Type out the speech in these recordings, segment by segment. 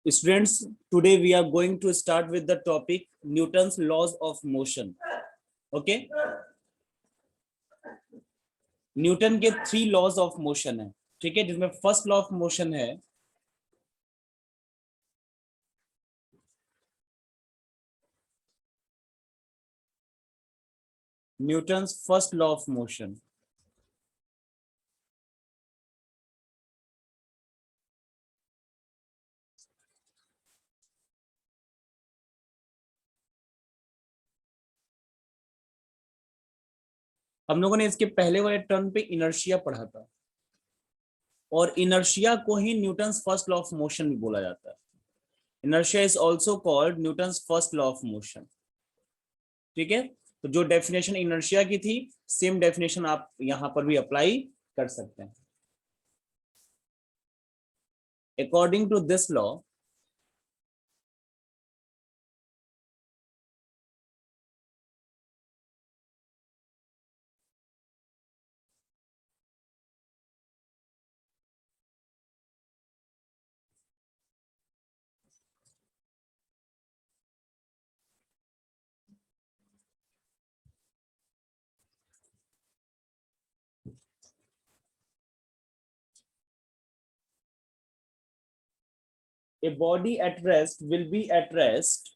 Students, today we are going to start with the topic Newton's laws of motion. Okay, Newton के 3 laws of motion है. ठीक है, जिसमें first law of motion है Newton's first law of motion. हम लोगों ने इसके पहले वाले टर्म पे इनर्शिया पढ़ा था और इनर्शिया को ही Newton's first law of motion भी बोला जाता है. Inertia is also called Newton's first law of motion. ठीक है, तो जो डेफिनेशन इनर्शिया की थी सेम डेफिनेशन आप यहां पर भी अप्लाई कर सकते हैं. According to this law, a body at rest will be at rest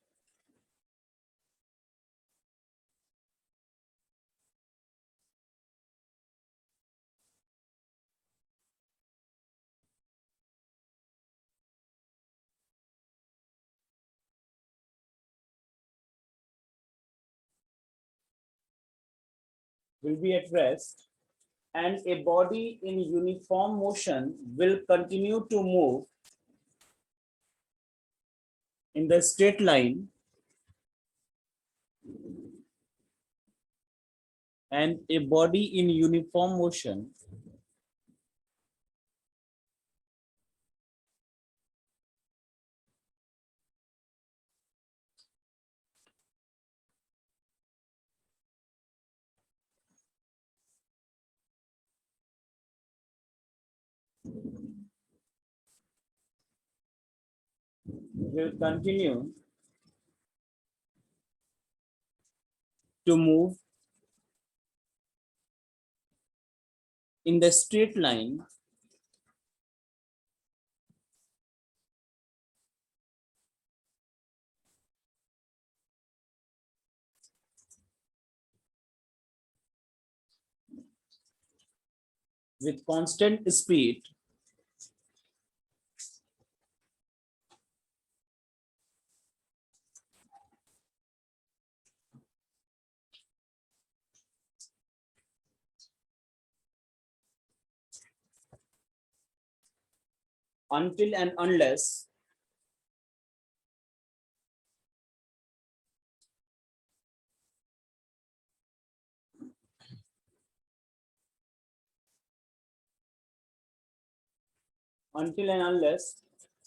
will be at rest and a body in uniform motion will continue to move in the straight line and a body in uniform motion will continue to move in the straight line with constant speed until and unless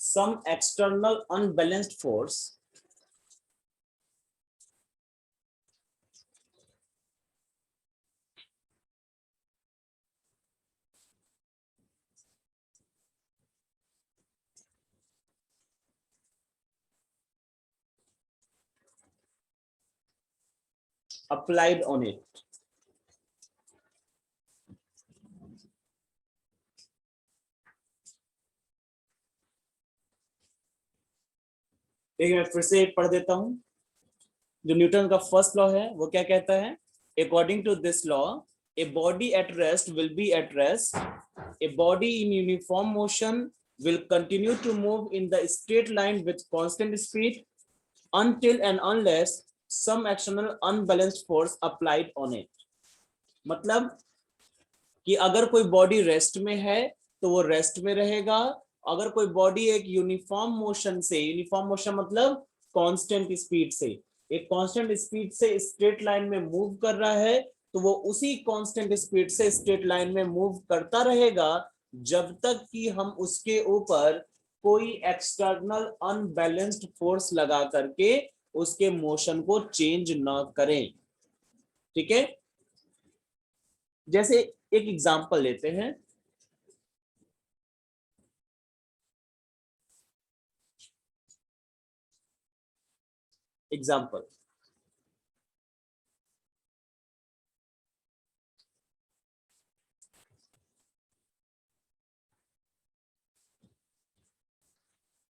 some external unbalanced force applied on it. एक मैं फिर से पढ़ देता हूं. जो Newton का first law है वो क्या कहता है? According to this law, a body at rest will be at rest, a body in uniform motion will continue to move in the straight line with constant speed until and unless some external unbalanced force applied on it. मतलब कि अगर कोई body rest में है तो वो rest में रहेगा. अगर कोई बॉडी एक यूनिफॉर्म मोशन से, यूनिफॉर्म मोशन मतलब कांस्टेंट स्पीड से, एक कांस्टेंट स्पीड से स्ट्रेट लाइन में मूव कर रहा है, तो वो उसी कांस्टेंट स्पीड से स्ट्रेट लाइन में मूव करता रहेगा जब तक कि हम उसके ऊपर कोई एक्सटर्नल अनबैलेंस्ड फोर्स लगा करके उसके मोशन को चेंज ना करें. ठीक है, जैसे एक एग्जांपल लेते हैं. Example,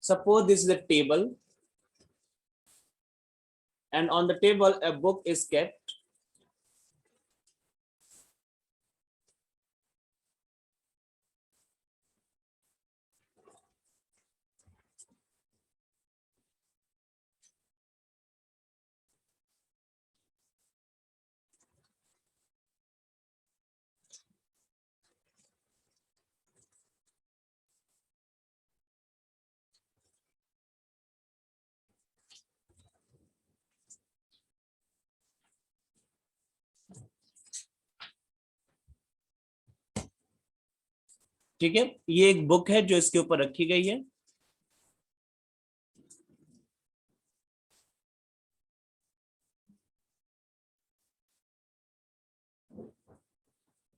suppose this is a table and on the table a book is kept. ठीक है, ये एक बुक है जो इसके ऊपर रखी गई है।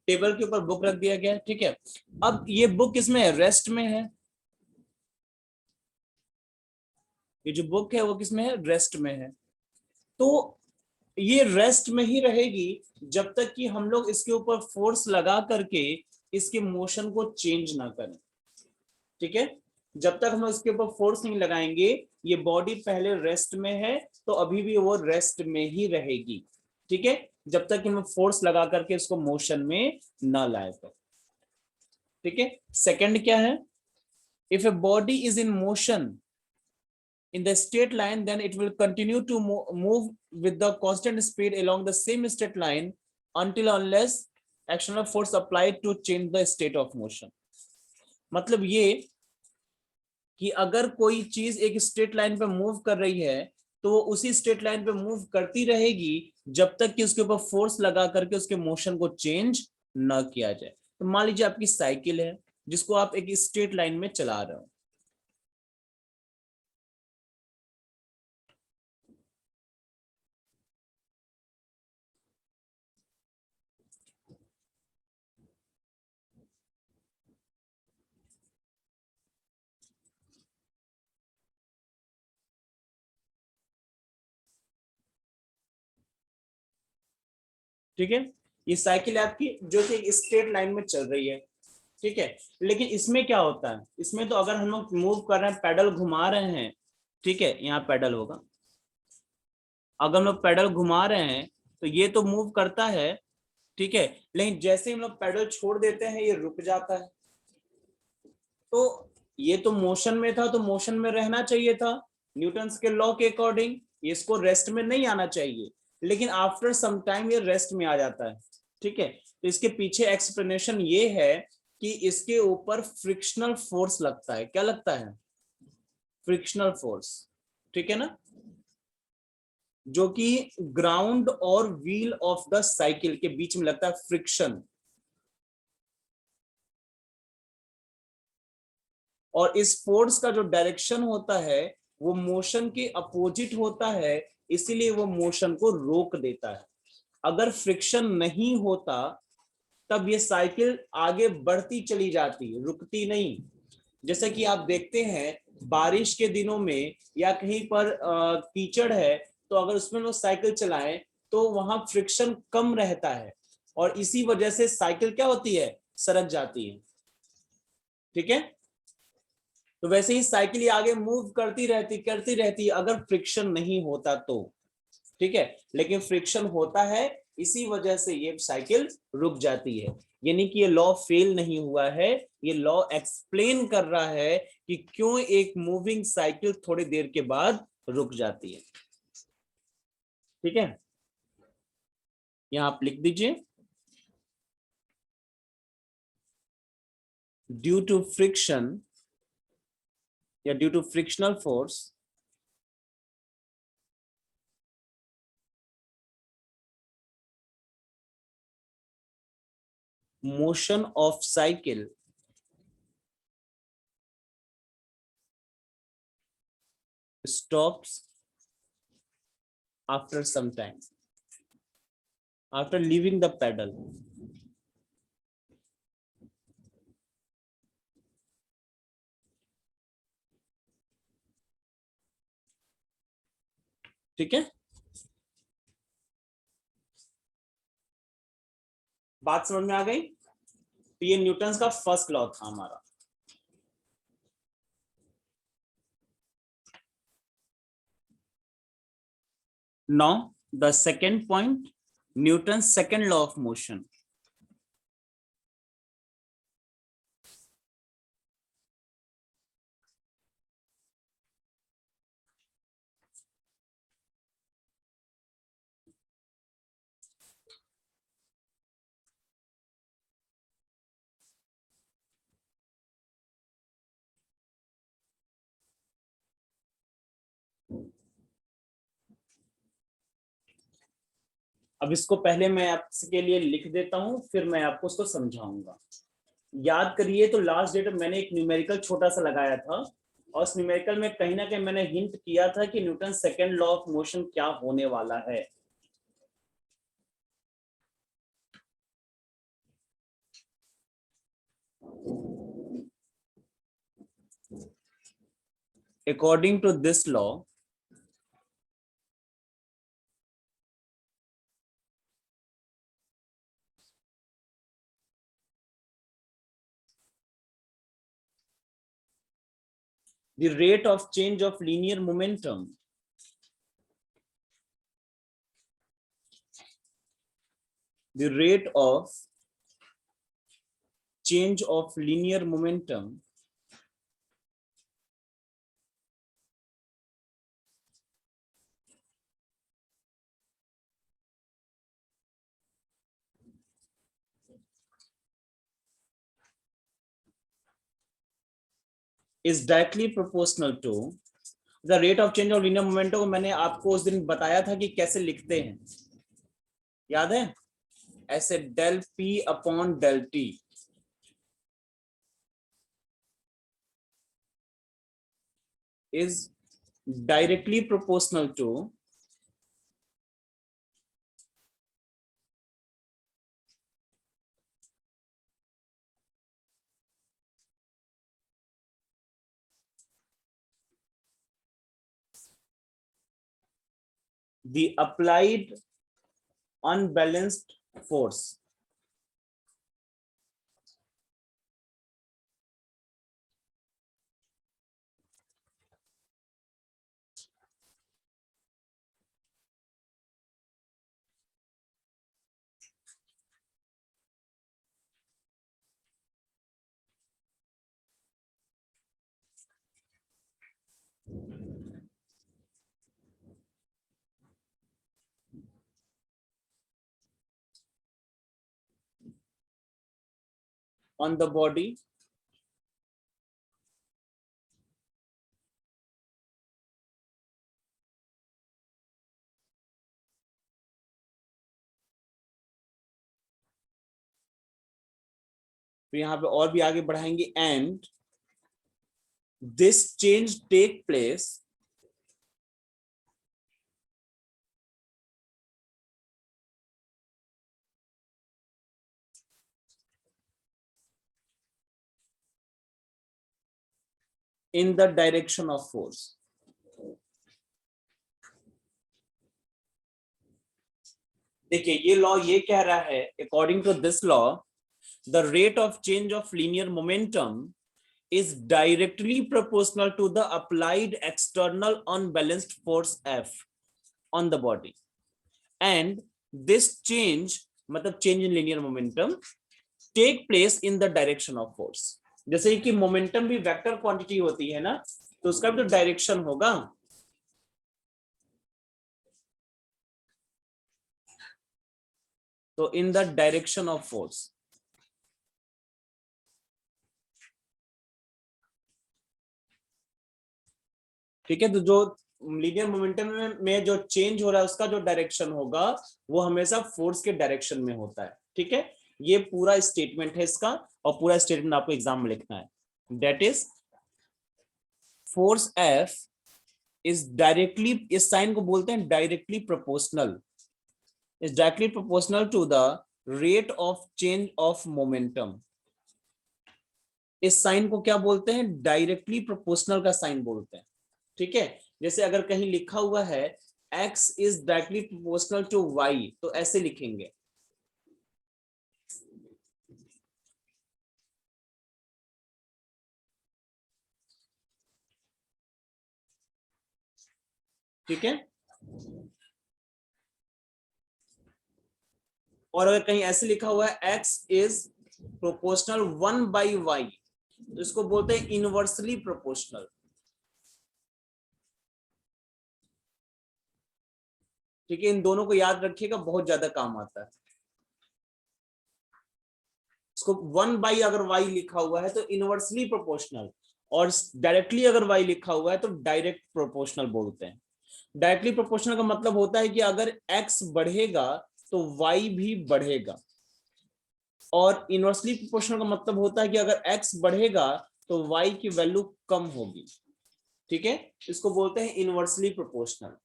टेबल के ऊपर बुक रख दिया गया है, ठीक है। अब ये बुक किसमें है, रेस्ट में है। ये जो बुक है वो किसमें है, रेस्ट में है। तो ये रेस्ट में ही रहेगी जब तक कि हम लोग इसके ऊपर फोर्स लगा करके इसके मोशन को चेंज ना करें, ठीक है। जब तक हम इसके ऊपर फोर्स नहीं लगाएंगे, ये बॉडी पहले रेस्ट में है तो अभी भी वो रेस्ट में ही रहेगी, ठीक है, जब तक कि हम फोर्स लगा करके इसको मोशन में ना लाए तो, ठीक है। सेकंड क्या है, if a body is in motion in the straight line, then it will continue to move with the constant speed along the same straight line until unless external force applied to change the state of motion. मतलब ये कि अगर कोई चीज एक straight line पे move कर रही है तो वो उसी स्ट्रेट लाइन पे मूव करती रहेगी जब तक कि उसके ऊपर फोर्स लगा करके उसके मोशन को चेंज ना किया जाए। तो मान लीजिए आपकी साइकिल है जिसको आप एक स्ट्रेट लाइन में चला रहे हो, ठीक है। ये साइकिल है आपकी जो कि स्ट्रेट लाइन में चल रही है, ठीक है। लेकिन इसमें क्या होता है, इसमें तो अगर हम लोग मूव कर रहे हैं, पैडल घुमा रहे हैं, ठीक है, यहाँ पैडल होगा, अगर हम लोग पैडल घुमा रहे हैं तो ये तो मूव करता है, ठीक है। लेकिन जैसे ही हम लोग पैडल छोड़ देते हैं ये रुक जाता है। तो ये तो मोशन में था तो मोशन में रहना चाहिए था न्यूटन्स के लॉ के अकॉर्डिंग, इसको रेस्ट में नहीं आना चाहिए, लेकिन आफ्टर सम टाइम ये रेस्ट में आ जाता है, ठीक है। तो इसके पीछे एक्सप्लेनेशन ये है कि इसके ऊपर फ्रिक्शनल फोर्स लगता है। क्या लगता है, फ्रिक्शनल फोर्स, ठीक है ना, जो कि ग्राउंड और व्हील ऑफ द साइकिल के बीच में लगता है फ्रिक्शन। और इस फोर्स का जो डायरेक्शन होता है वो मोशन के अपोजिट होता है, इसीलिए वो मोशन को रोक देता है। अगर फ्रिक्शन नहीं होता तब ये साइकिल आगे बढ़ती चली जाती, रुकती नहीं। जैसे कि आप देखते हैं बारिश के दिनों में या कहीं पर कीचड़ है तो अगर उसमें लोग साइकिल चलाएं तो वहां फ्रिक्शन कम रहता है और इसी वजह से साइकिल क्या होती है, सरक जाती है, ठीक है। तो वैसे ही साइकिल आगे मूव करती रहती अगर फ्रिक्शन नहीं होता तो, ठीक है। लेकिन फ्रिक्शन होता है, इसी वजह से ये साइकिल रुक जाती है। यानी कि ये लॉ फेल नहीं हुआ है, ये लॉ एक्सप्लेन कर रहा है कि क्यों एक मूविंग साइकिल थोड़ी देर के बाद रुक जाती है, ठीक है। यहां आप लिख दीजिए, ड्यू टू फ्रिक्शन या due to frictional force, motion of cycle stops after some time, after leaving the pedal, ठीक है, बात समझ में आ गई? तो ये न्यूटन का फर्स्ट लॉ था हमारा। Now the second point, Newton second law of motion. अब इसको पहले मैं आपके लिए लिख देता हूं, फिर मैं आपको उसको समझाऊंगा। याद करिए, तो लास्ट डेट मैंने एक न्यूमेरिकल छोटा सा लगाया था, और उस न्यूमेरिकल में कहीं ना कहीं मैंने हिंट किया था कि Newton second law of motion क्या होने वाला है। According to this law, the rate of change of linear momentum the rate of change of linear momentum is directly proportional to the rate of change of linear momentum। को मैंने आपको उस दिन बताया था कि कैसे लिखते हैं, याद है? ऐसे del p upon del t is directly proportional to the applied unbalanced force। on the body तो यहाँ पे और भी आगे बढ़ाएंगे, and this change take place in the direction of force। देखिए ये लॉ ये कह रहा है, according to this law the rate of change of linear momentum is directly proportional to the applied external unbalanced force F on the body, and this change मतलब change in linear momentum take place in the direction of force। जैसे कि momentum भी vector quantity होती है ना, तो उसका भी तो डायरेक्शन होगा। तो in the direction of force, ठीक है। तो जो लीनियर मोमेंटम में जो चेंज हो रहा है उसका जो डायरेक्शन होगा वो हमेशा फोर्स के डायरेक्शन में होता है, ठीक है। ये पूरा स्टेटमेंट है इसका, और पूरा स्टेटमेंट आपको एग्जाम में लिखना है। That is force f is directly, इस साइन को बोलते हैं directly proportional, is directly proportional to the rate of change of momentum. इस साइन को क्या बोलते हैं? डायरेक्टली प्रोपोर्शनल का साइन बोलते हैं, ठीक है। जैसे अगर कहीं लिखा हुआ है x is directly proportional to y, तो ऐसे लिखेंगे। ठीक है, और अगर कहीं ऐसे लिखा हुआ है x is proportional 1/y, तो इसको बोलते हैं इनवर्सली प्रोपोर्शनल। ठीक है, इन दोनों को याद रखिएगा, बहुत ज्यादा काम आता है। इसको 1/, अगर y लिखा हुआ है तो इनवर्सली प्रोपोर्शनल, और डायरेक्टली अगर y लिखा हुआ है तो डायरेक्ट प्रोपोर्शनल बोलते हैं। डायरेक्टली प्रोपोर्शनल का मतलब होता है कि अगर x बढ़ेगा तो y भी बढ़ेगा, और इनवर्सली प्रोपोर्शनल का मतलब होता है कि अगर x बढ़ेगा तो y की वैल्यू कम होगी। ठीक है, इसको बोलते हैं इनवर्सली प्रोपोर्शनल।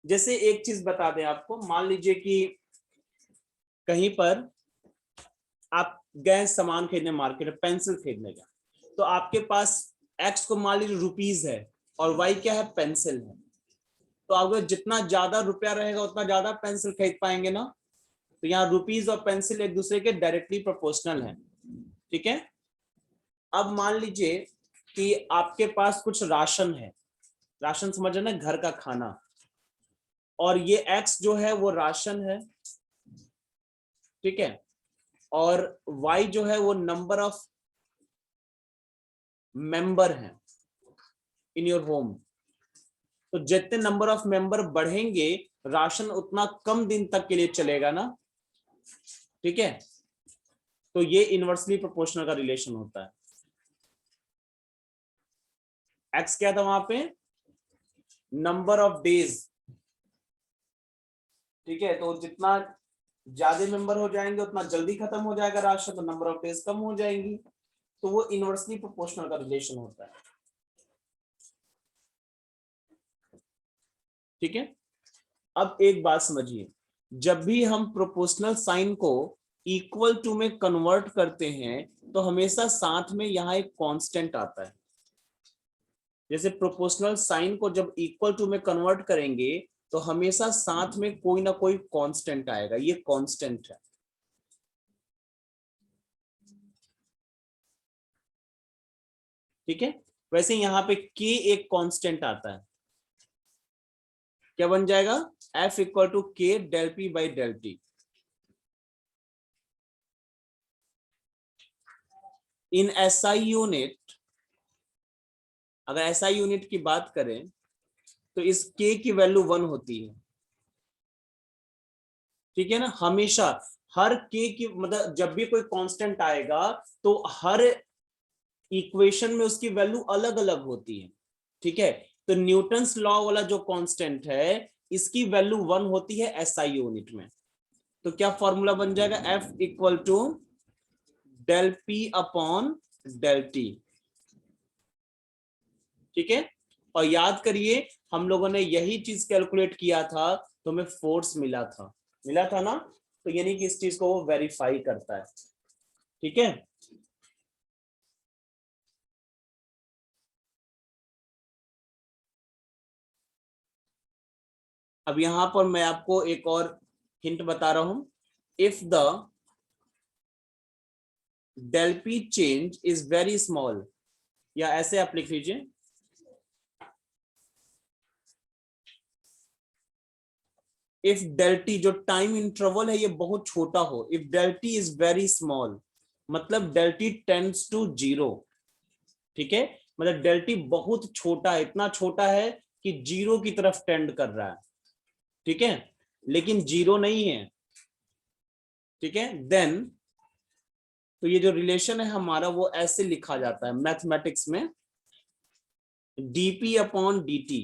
जैसे एक चीज बता दें आपको, मान लीजिए कि कहीं पर आप गए सामान खरीदने मार्केट में, पेंसिल खरीदने का, तो आपके पास x को मान लीजिए रुपीज है और y क्या है, पेंसिल है। तो अगर जितना ज्यादा रुपया रहेगा उतना ज्यादा पेंसिल खरीद पाएंगे ना, तो यहाँ रुपीज और पेंसिल एक दूसरे के डायरेक्टली प्रोपोर्शनल है। ठीक है, अब मान लीजिए कि आपके पास कुछ राशन है, राशन समझ रहे ना, घर का खाना, और ये x जो है वो राशन है। ठीक है, और y जो है वो नंबर ऑफ मेंबर है इन योर होम। तो जितने नंबर ऑफ मेंबर बढ़ेंगे राशन उतना कम दिन तक के लिए चलेगा ना। ठीक है, तो ये इनवर्सली प्रोपोर्शनल का रिलेशन होता है। x क्या था वहां पे, नंबर ऑफ डेज। ठीक है, तो जितना ज्यादा मेंबर हो जाएंगे उतना जल्दी खत्म हो जाएगा राशन, तो नंबर ऑफ डेज कम हो जाएंगी, तो वो इनवर्सली प्रोपोर्शनल का रिलेशन होता है। ठीक है, अब एक बात समझिए, जब भी हम प्रोपोर्शनल साइन को इक्वल टू में कन्वर्ट करते हैं तो हमेशा साथ में यहाँ एक कांस्टेंट आता है। जैसे प्रोपोर्शनल साइन को जब इक्वल टू में कन्वर्ट करेंगे तो हमेशा साथ में कोई ना कोई कांस्टेंट आएगा, ये कांस्टेंट है। ठीक है, वैसे यहाँ पे k एक कांस्टेंट आता है, क्या बन जाएगा, f equal to k del p by del t। In SI unit, अगर SI यूनिट की बात करें तो इस k की वैल्यू 1 होती है। ठीक है ना, हमेशा हर k की, मतलब जब भी कोई कांस्टेंट आएगा तो हर इक्वेशन में उसकी वैल्यू अलग अलग होती है। ठीक है, तो न्यूटन्स लॉ वाला जो कांस्टेंट है इसकी वैल्यू 1 होती है SI यूनिट में। तो क्या फॉर्मूला बन जाएगा, F equal to del P upon del T। ठीक है, और याद करिए हम लोगों ने यही चीज कैलकुलेट किया था तो हमें फोर्स मिला था ना, तो यानी कि इस चीज को वो वेरीफाई करता है। ठीक है, अब यहां पर मैं आपको एक और हिंट बता रहा हूं। If the del P change is very small, या ऐसे आप लिख लीजिए, इफ डेल T जो टाइम इंटरवल है ये बहुत छोटा हो, if del T is very small, मतलब डेल T टेंड्स टू 0। ठीक है, मतलब डेल T बहुत छोटा है, इतना छोटा है कि 0 की तरफ टेंड कर रहा है। ठीक है, लेकिन 0 नहीं है। ठीक है, देन तो ये जो रिलेशन है हमारा वो ऐसे लिखा जाता है मैथमेटिक्स में, dp अपॉन dt।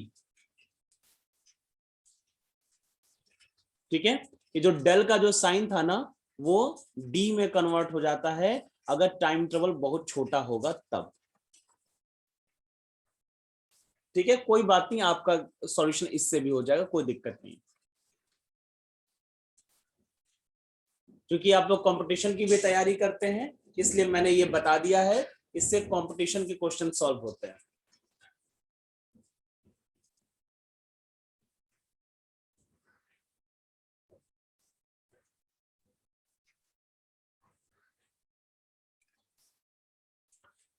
ठीक है, ये जो डेल का जो साइन था ना वो d में कन्वर्ट हो जाता है अगर टाइम इंटरवल बहुत छोटा होगा तब। ठीक है, कोई बात नहीं, आपका सॉल्यूशन इससे भी हो जाएगा, कोई दिक्कत नहीं। क्योंकि आप लोग कंपटीशन की भी तैयारी करते हैं इसलिए मैंने ये बता दिया है, इससे कंपटीशन के क्वेश्चन सॉल्व होते हैं।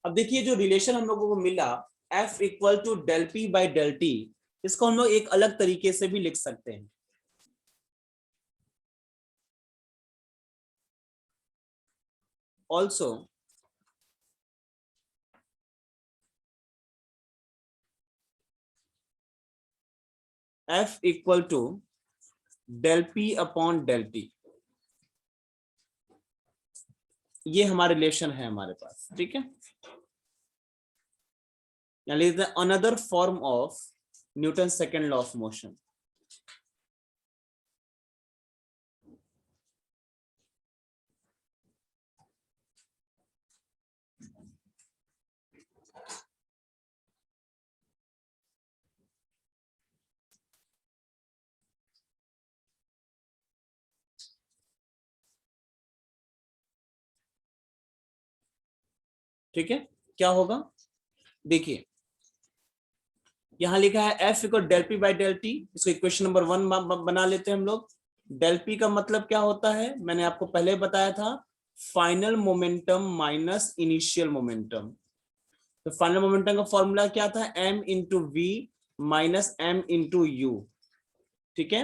अब देखिए जो रिलेशन हम लोगों को मिला F equal to del p by del t, इसको हम लोग एक अलग तरीके से भी लिख सकते हैं। Also F equal to del p upon del t, ये हमारा रिलेशन है हमारे पास, ठीक है। यानी another form of Newton second law of motion. ठीक है, क्या होगा देखिए, यहां लिखा है F equal del p by del t, इसको इक्वेशन नंबर 1 बना लेते हैं हम लोग। डेल पी का मतलब क्या होता है, मैंने आपको पहले बताया था, final momentum minus initial momentum. तो फाइनल मोमेंटम का फॉर्मूला क्या था, m into v minus m into u. ठीक है,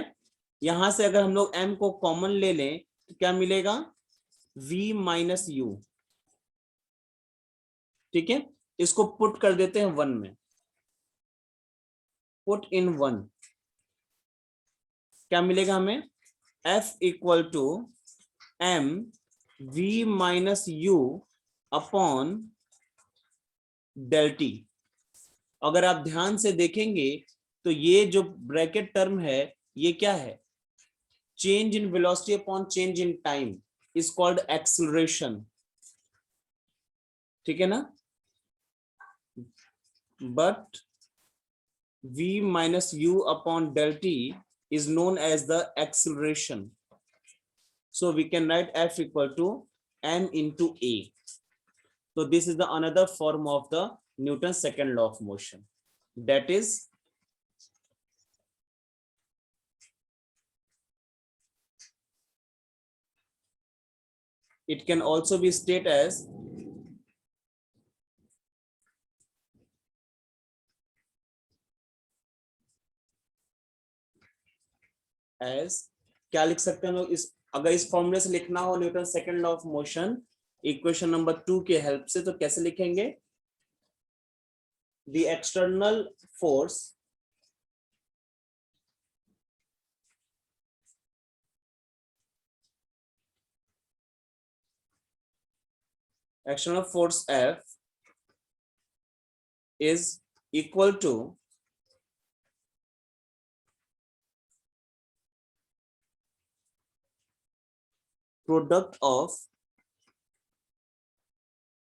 यहां से अगर हम लोग m को कॉमन ले लें तो क्या मिलेगा, v माइनस यू। ठीक है, इसको पुट कर देते हैं 1 में, पुट इन 1, क्या मिलेगा हमें, F equal to m v minus u upon del t. अगर आप ध्यान से देखेंगे तो ये जो ब्रैकेट टर्म है ये क्या है, change in velocity upon change in time is called acceleration. ठीक है ना, but v minus u upon del t is known as the acceleration. So we can write F equal to m into a. So this is the another form of the Newton's second law of motion. That is it can also be stated as क्या लिख सकते हैं हम लोग, इस अगर इस फॉर्मूले से लिखना हो Newton second law of motion equation number 2 के हेल्प से, तो कैसे लिखेंगे, the external force F is equal to product of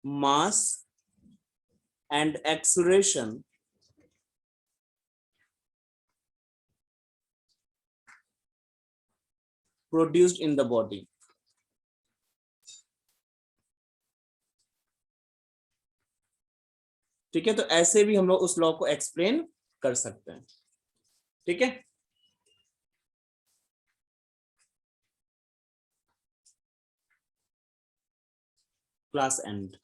mass and acceleration produced in the body. ठीक है, तो ऐसे भी हम लोग उस लॉ को एक्सप्लेन कर सकते हैं। ठीक है, क्लास एंड।